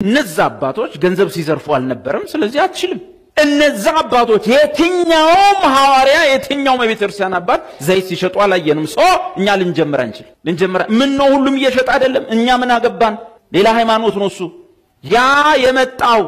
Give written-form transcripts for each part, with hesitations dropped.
እነዛ አባቶች ገንዘብ ሲዘርፉ አልነበረም ስለዚህ አትችልም እነዛ አባቶች የትኛውም ሐዋርያ የትኛውም የቤተክርስቲያን አባት ዘይት ሲሸጡ አላየንም እኛ ልንጀምር ምን ነው ሁሉም እየሸጠ አይደለም እኛ ምን አገባን ሌላ ሃይማኖት ነው እሱ ያ የመጣው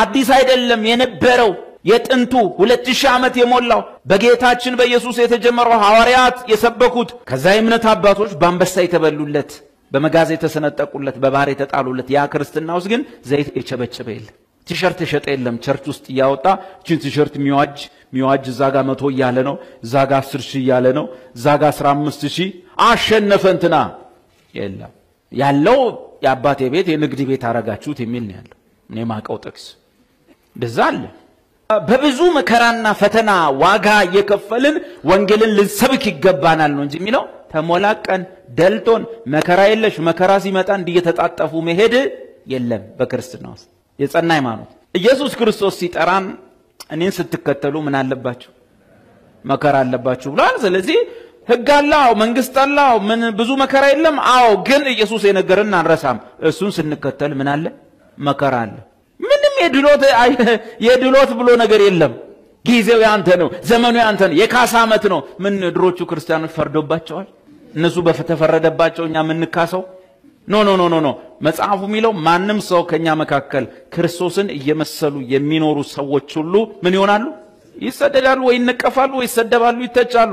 አዲስ አይደለም የነበረው የጥንቱ 2000 ዓመት የሞላው በጌታችን በኢየሱስ የተጀመረው ሐዋርያት የሰበኩት ከዛ የእምነት አባቶች በአንበሳ የተበሉለት በመጋዝ የተሰነጠቁለት በባህር የተጣሉለት ያ ክርስትናውስ ግን ዘይት የቸበቸበ የለም ቲሸርት ሸጠ የለም ቸርች ውስጥ ያወጣ ቺን ቲሸርት ሚዋጅ ዛጋ 100 ያለ ነው ዛጋ 10000 ያለ ነው ዛጋ 15000 አሸነፈንትና የለም ያለው የአባቴ ቤት የንግድ ቤት አረጋችሁት የሚል ነው ያለው እኔ ማቀው ጥቅስ ደዛል በብዙ መከራና ፈተና ዋጋ የከፈልን ወንጌልን ልንሰብክ ይገባናል ነው እንጂ የሚለው ተሞላቀን ደልቶን መከራ የለሽ መከራ ሲመጣ እንዲየተጣጣፉ መሄድ የለም በክርስቲያኖ ውስጥ የጸና ሃይማኖት ኢየሱስ ክርስቶስ ሲጠራን እኔን ስትከተሉ ምን አለባችሁ መከራ አለባችሁ ብሏል ስለዚህ ህግ አለው መንግስት አለው ምን ብዙ መከራ የለም አዎ ግን ኢየሱስ የነገረን አንረሳም እሱን ስንከተል ምን አለ መከራ አለ ምንም የድሎት ብሎ ነገር የለም ጊዜው ያንተ ነው ዘመኑ ያንተ ነው የካሳ ዓመት ነው ምን ድሮቹ ክርስቲያኖች ፈርዶባቸዋል እነሱ በተፈረደባቸውኛ ምን ንካሰው ኖ መጽሐፉ የሚለው ማንንም ሰው ከኛ መካከል ክርስቶስን እየመሰሉ የሚኖሩ ሰዎች ሁሉ ምን ይሆናሉ ይሰደዳሉ ወይ ይነቀፋሉ ወይ ይሰደባሉ ይተቻሉ